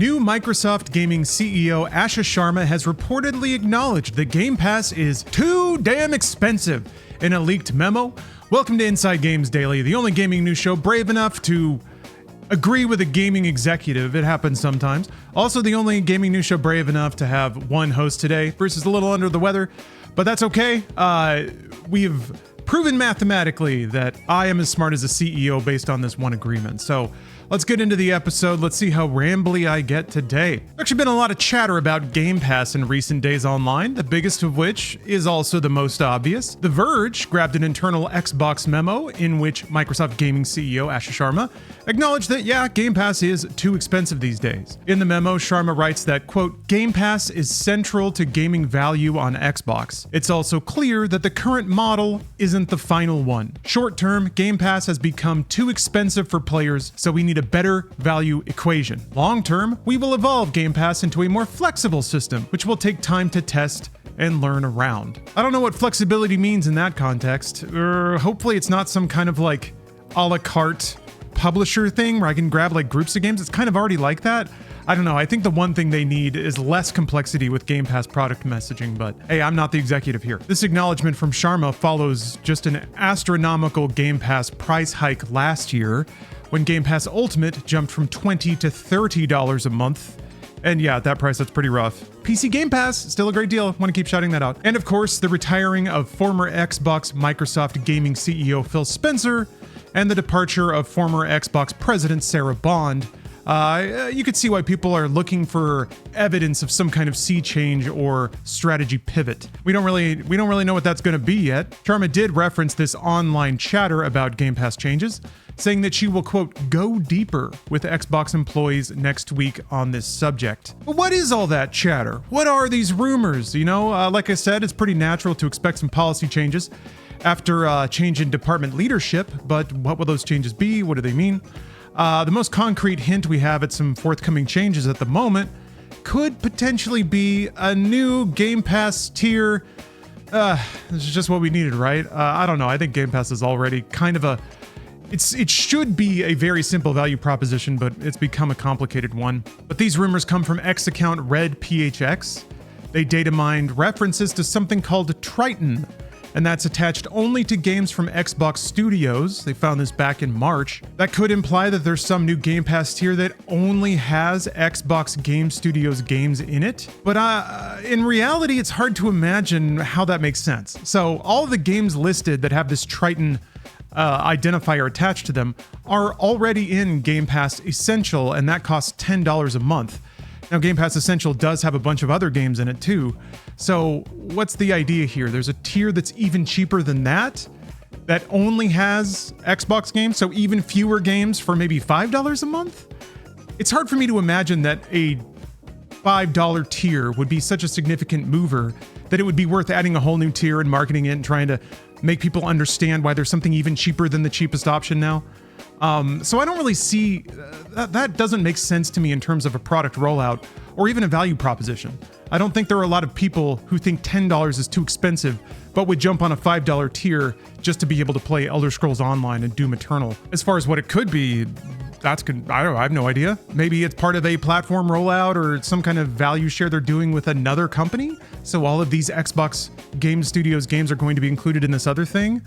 New Microsoft gaming CEO Asha Sharma has reportedly acknowledged that Game Pass is too damn expensive in a leaked memo. Welcome to Inside Games Daily, the only gaming news show brave enough to agree with a gaming executive. It happens sometimes. Also, the only gaming news show brave enough to have one host today. Bruce is a little under the weather, but that's okay. We've proven mathematically that I am as smart as a CEO based on this one agreement. So let's get into the episode. Let's see how rambly I get today. There's actually been a lot of chatter about Game Pass in recent days online, the biggest of which is also the most obvious. The Verge grabbed an internal Xbox memo in which Microsoft gaming CEO Asha Sharma acknowledged that, yeah, Game Pass is too expensive these days. In the memo, Sharma writes that, quote, Game Pass is central to gaming value on Xbox. It's also clear that the current model isn't the final one. Short term, Game Pass has become too expensive for players, so we need a better value equation. Long term, we will evolve Game Pass into a more flexible system, which will take time to test and learn around. I don't know what flexibility means in that context. Hopefully it's not some kind of like a la carte publisher thing where I can grab like groups of games. It's kind of already like that. I don't know. I think the one thing they need is less complexity with Game Pass product messaging, but hey, I'm not the executive here. This acknowledgement from Sharma follows just an astronomical Game Pass price hike last year when Game Pass Ultimate jumped from $20 to $30 a month. And yeah, at that price, that's pretty rough. PC Game Pass, still a great deal. Want to keep shouting that out. And of course, the retiring of former Xbox Microsoft gaming CEO Phil Spencer and the departure of former Xbox president Sarah Bond. You could see why people are looking for evidence of some kind of sea change or strategy pivot. We don't really know what that's going to be yet. Sharma did reference this online chatter about Game Pass changes, saying that she will, quote, go deeper with Xbox employees next week on this subject. But what is all that chatter? What are these rumors? You know, like I said, it's pretty natural to expect some policy changes after a change in department leadership, but what will those changes be? What do they mean? The most concrete hint we have at some forthcoming changes at the moment could potentially be a new Game Pass tier. This is just what we needed, right? I don't know. I think Game Pass is already kind of it should be a very simple value proposition, but it's become a complicated one. But these rumors come from X account RedPHX. They data mined references to something called Triton, and that's attached only to games from Xbox Studios. They found this back in March. That could imply that there's some new Game Pass tier that only has Xbox Game Studios games in it. But in reality, it's hard to imagine how that makes sense. So all of the games listed that have this Triton identifier attached to them are already in Game Pass Essential, and that costs $10 a month. Now, Game Pass Essential does have a bunch of other games in it too. So what's the idea here? There's a tier that's even cheaper than that only has Xbox games, so even fewer games for maybe $5 a month? It's hard for me to imagine that a $5 tier would be such a significant mover that it would be worth adding a whole new tier and marketing it and trying to make people understand why there's something even cheaper than the cheapest option now. So I don't really see, that doesn't make sense to me in terms of a product rollout or even a value proposition. I don't think there are a lot of people who think $10 is too expensive, but would jump on a $5 tier just to be able to play Elder Scrolls Online and Doom Eternal. As far as what it could be, I have no idea. Maybe it's part of a platform rollout or some kind of value share they're doing with another company. So all of these Xbox Game Studios games are going to be included in this other thing.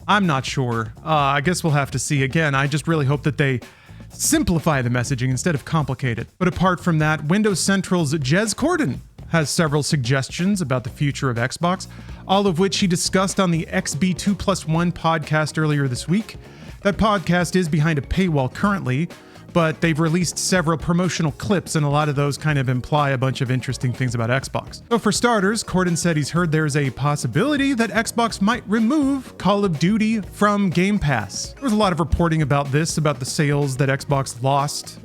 I'm not sure. I guess we'll have to see. Again, I just really hope that they simplify the messaging instead of complicate it. But apart from that, Windows Central's Jez Corden has several suggestions about the future of Xbox, all of which he discussed on the XB2+1 podcast earlier this week. That podcast is behind a paywall currently, but they've released several promotional clips, and a lot of those kind of imply a bunch of interesting things about Xbox. So for starters, Corden said he's heard there's a possibility that Xbox might remove Call of Duty from Game Pass. There was a lot of reporting about this, about the sales that Xbox lost.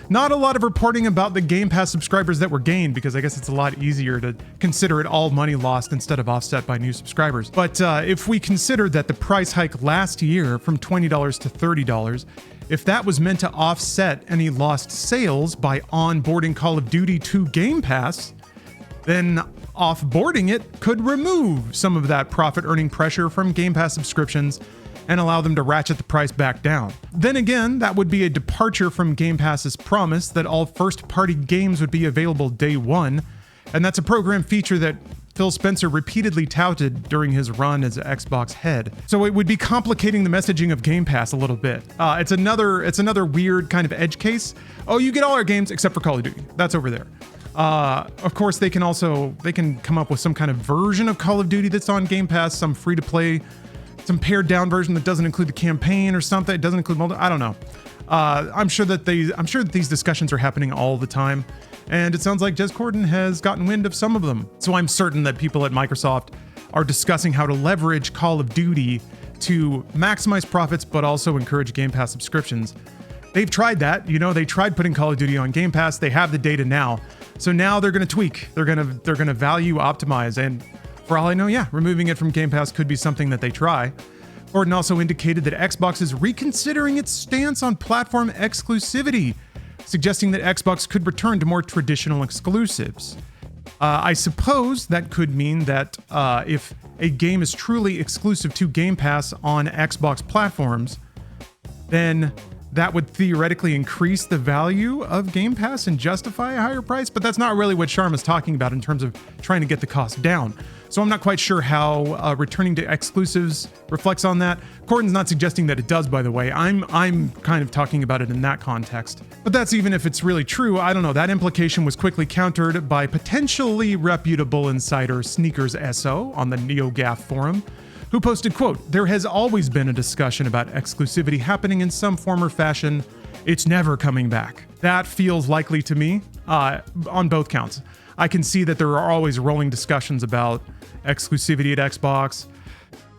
Not a lot of reporting about the Game Pass subscribers that were gained, because I guess it's a lot easier to consider it all money lost instead of offset by new subscribers. But if we consider that the price hike last year from $20 to $30, if that was meant to offset any lost sales by onboarding Call of Duty to Game Pass, then offboarding it could remove some of that profit earning pressure from Game Pass subscriptions and allow them to ratchet the price back down. Then again, that would be a departure from Game Pass's promise that all first-party games would be available day one, and that's a program feature that Phil Spencer repeatedly touted during his run as Xbox head. So it would be complicating the messaging of Game Pass a little bit. It's another weird kind of edge case. Oh, you get all our games except for Call of Duty. That's over there. Of course, they can come up with some kind of version of Call of Duty that's on Game Pass, some free-to-play, some pared-down version that doesn't include the campaign or something. It doesn't include multi. I don't know. I'm sure that these discussions are happening all the time. And it sounds like Jez Corden has gotten wind of some of them. So I'm certain that people at Microsoft are discussing how to leverage Call of Duty to maximize profits, but also encourage Game Pass subscriptions. They've tried that. They tried putting Call of Duty on Game Pass. They have the data now. So now they're going to tweak. They're going to value optimize. And for all I know, removing it from Game Pass could be something that they try. Corden also indicated that Xbox is reconsidering its stance on platform exclusivity, suggesting that Xbox could return to more traditional exclusives. I suppose that could mean that if a game is truly exclusive to Game Pass on Xbox platforms, then that would theoretically increase the value of Game Pass and justify a higher price, but that's not really what Sharma's talking about in terms of trying to get the cost down. So I'm not quite sure how returning to exclusives reflects on that. Corden's not suggesting that it does, by the way. I'm kind of talking about it in that context. But that's even if it's really true. I don't know. That implication was quickly countered by potentially reputable insider Sneakers SO on the NeoGAF forum, who posted, quote, "There has always been a discussion about exclusivity happening in some form or fashion. It's never coming back." That feels likely to me on both counts. I can see that there are always rolling discussions about exclusivity at Xbox.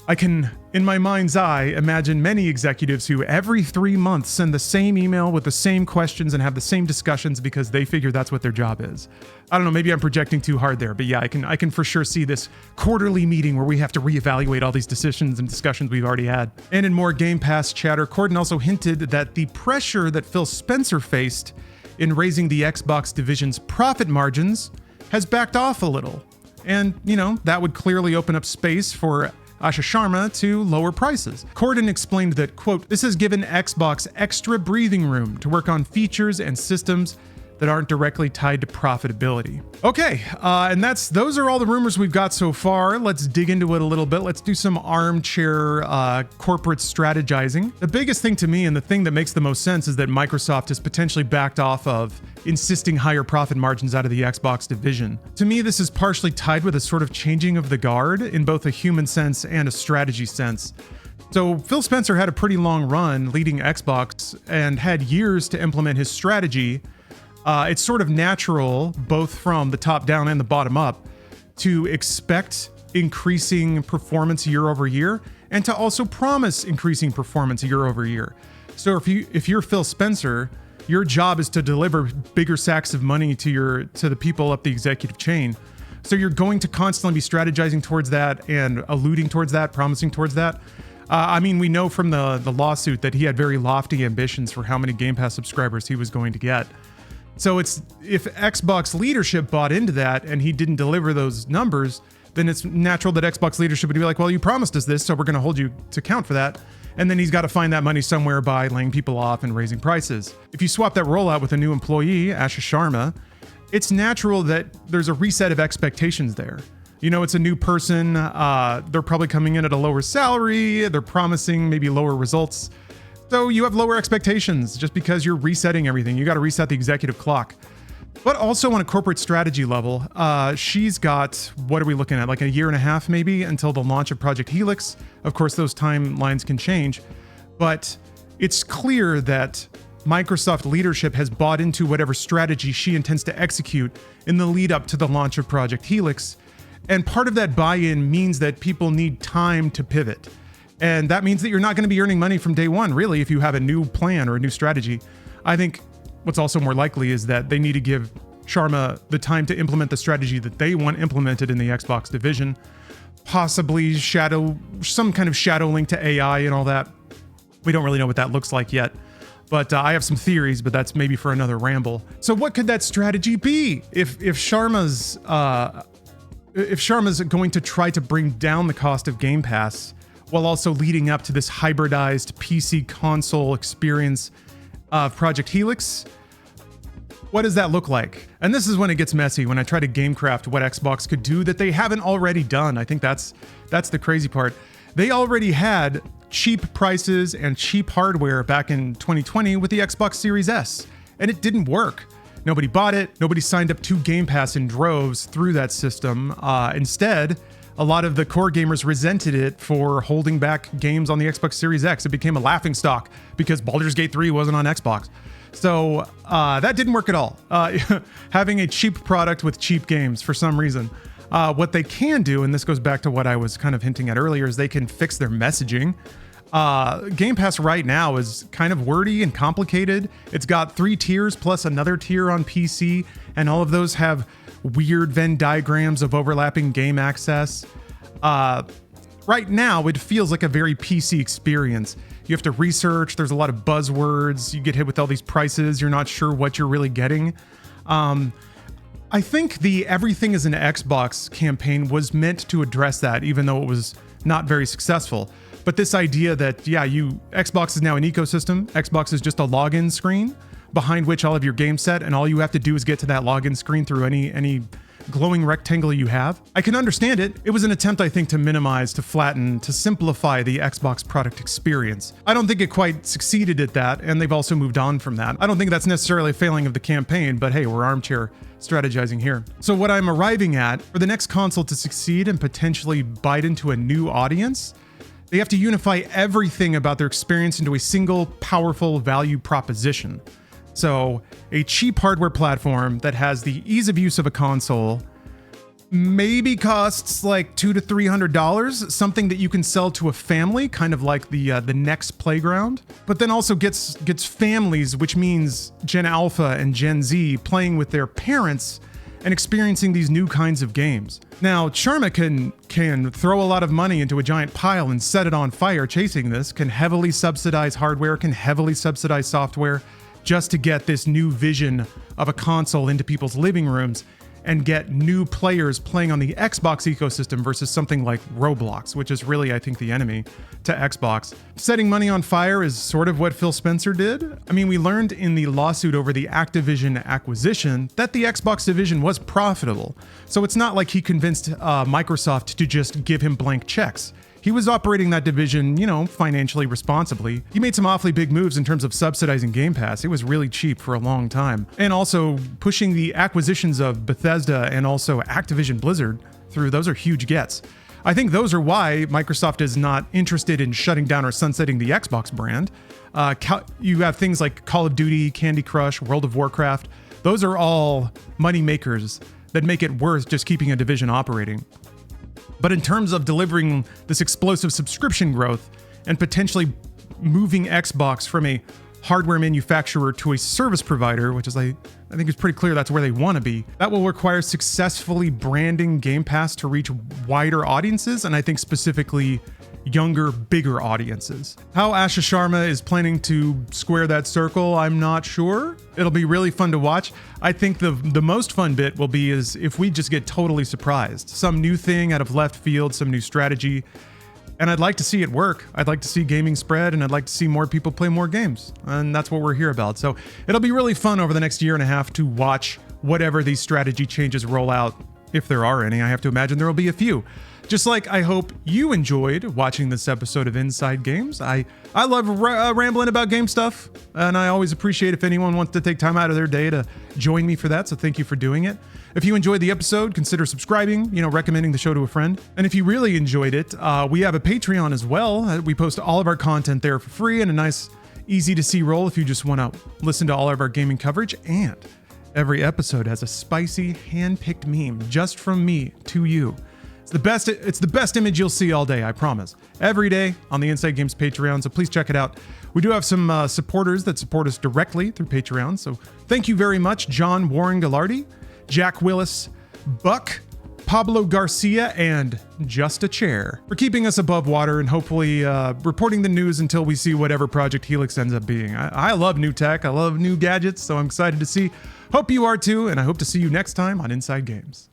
I can, in my mind's eye, imagine many executives who every 3 months send the same email with the same questions and have the same discussions because they figure that's what their job is. I don't know, maybe I'm projecting too hard there, but yeah, I can for sure see this quarterly meeting where we have to reevaluate all these decisions and discussions we've already had. And in more Game Pass chatter, Corden also hinted that the pressure that Phil Spencer faced in raising the Xbox division's profit margins has backed off a little. And, that would clearly open up space for Asha Sharma to lower prices. Corden explained that, quote, "This has given Xbox extra breathing room to work on features and systems that aren't directly tied to profitability." Okay, and those are all the rumors we've got so far. Let's dig into it a little bit. Let's do some armchair corporate strategizing. The biggest thing to me and the thing that makes the most sense is that Microsoft has potentially backed off of insisting higher profit margins out of the Xbox division. To me, this is partially tied with a sort of changing of the guard in both a human sense and a strategy sense. So Phil Spencer had a pretty long run leading Xbox and had years to implement his strategy. It's sort of natural, both from the top down and the bottom up, to expect increasing performance year over year and to also promise increasing performance year over year. So if you're Phil Spencer, your job is to deliver bigger sacks of money to the people up the executive chain. So you're going to constantly be strategizing towards that and alluding towards that, promising towards that. We know from the lawsuit that he had very lofty ambitions for how many Game Pass subscribers he was going to get. So if Xbox leadership bought into that and he didn't deliver those numbers, then it's natural that Xbox leadership would be like, well, you promised us this, so we're going to hold you to account for that. And then he's got to find that money somewhere by laying people off and raising prices. If you swap that rollout with a new employee, Asha Sharma, it's natural that there's a reset of expectations there. It's a new person. They're probably coming in at a lower salary. They're promising maybe lower results. So you have lower expectations just because you're resetting everything. You got to reset the executive clock. But also on a corporate strategy level, she's got, what are we looking at? Like a year and a half maybe until the launch of Project Helix. Of course, those timelines can change, but it's clear that Microsoft leadership has bought into whatever strategy she intends to execute in the lead up to the launch of Project Helix. And part of that buy-in means that people need time to pivot. And that means that you're not going to be earning money from day one, really, if you have a new plan or a new strategy. I think what's also more likely is that they need to give Sharma the time to implement the strategy that they want implemented in the Xbox division, possibly some kind of shadow link to AI and all that. We don't really know what that looks like yet, but I have some theories, but that's maybe for another ramble. So what could that strategy be? If Sharma's going to try to bring down the cost of Game Pass, while also leading up to this hybridized PC console experience of Project Helix. What does that look like? And this is when it gets messy, when I try to gamecraft what Xbox could do that they haven't already done. I think that's the crazy part. They already had cheap prices and cheap hardware back in 2020 with the Xbox Series S, and it didn't work. Nobody bought it. Nobody signed up to Game Pass in droves through that system. Instead, a lot of the core gamers resented it for holding back games on the Xbox Series X. It became a laughingstock because Baldur's Gate 3 wasn't on Xbox. So that didn't work at all. Having a cheap product with cheap games for some reason. What they can do, and this goes back to what I was kind of hinting at earlier, is they can fix their messaging. Game Pass right now is kind of wordy and complicated. It's got 3 tiers plus another tier on PC, and all of those have weird Venn diagrams of overlapping game access. Right now, it feels like a very PC experience. You have to research, there's a lot of buzzwords, you get hit with all these prices, you're not sure what you're really getting. I think the Everything is an Xbox campaign was meant to address that, even though it was not very successful. But this idea that, yeah, Xbox is now an ecosystem, Xbox is just a login screen behind which all of your games set, and all you have to do is get to that login screen through any glowing rectangle you have. I can understand it. It was an attempt, I think, to minimize, to flatten, to simplify the Xbox product experience. I don't think it quite succeeded at that, and they've also moved on from that. I don't think that's necessarily a failing of the campaign, but hey, we're armchair strategizing here. So what I'm arriving at, for the next console to succeed and potentially bite into a new audience, they have to unify everything about their experience into a single, powerful value proposition. So a cheap hardware platform that has the ease of use of a console maybe costs like $200 to $300, something that you can sell to a family, kind of like the Next Playground, but then also gets families, which means Gen Alpha and Gen Z playing with their parents and experiencing these new kinds of games. Now, Sharma can throw a lot of money into a giant pile and set it on fire chasing this, can heavily subsidize hardware, can heavily subsidize software, just to get this new vision of a console into people's living rooms and get new players playing on the Xbox ecosystem versus something like Roblox, which is really, I think, the enemy to Xbox. Setting money on fire is sort of what Phil Spencer did. I mean, we learned in the lawsuit over the Activision acquisition that the Xbox division was profitable. So it's not like he convinced Microsoft to just give him blank checks. He was operating that division, financially responsibly. He made some awfully big moves in terms of subsidizing Game Pass. It was really cheap for a long time. And also pushing the acquisitions of Bethesda and also Activision Blizzard through. Those are huge gets. I think those are why Microsoft is not interested in shutting down or sunsetting the Xbox brand. You have things like Call of Duty, Candy Crush, World of Warcraft. Those are all money makers that make it worth just keeping a division operating. But in terms of delivering this explosive subscription growth and potentially moving Xbox from a hardware manufacturer to a service provider, which is I think it's pretty clear that's where they want to be, that will require successfully branding Game Pass to reach wider audiences, and I think specifically younger, bigger audiences. How Asha Sharma is planning to square that circle, I'm not sure. It'll be really fun to watch. I think the most fun bit will be is if we just get totally surprised. Some new thing out of left field, some new strategy. And I'd like to see it work. I'd like to see gaming spread, and I'd like to see more people play more games. And that's what we're here about. So it'll be really fun over the next year and a half to watch whatever these strategy changes roll out. If there are any, I have to imagine there will be a few. Just like I hope you enjoyed watching this episode of Inside Games. I love rambling about game stuff, and I always appreciate if anyone wants to take time out of their day to join me for that, so thank you for doing it. If you enjoyed the episode, consider subscribing, recommending the show to a friend. And if you really enjoyed it, we have a Patreon as well. We post all of our content there for free and a nice, easy-to-see role if you just want to listen to all of our gaming coverage. And every episode has a spicy, hand-picked meme just from me to you. It's the best image you'll see all day, I promise. Every day on the Inside Games Patreon, so please check it out. We do have some supporters that support us directly through Patreon, so thank you very much, John Warren Gallardi, Jack Willis, Buck, Pablo Garcia, and Just a Chair for keeping us above water and hopefully reporting the news until we see whatever Project Helix ends up being. I love new tech, I love new gadgets, so I'm excited to see. Hope you are too, and I hope to see you next time on Inside Games.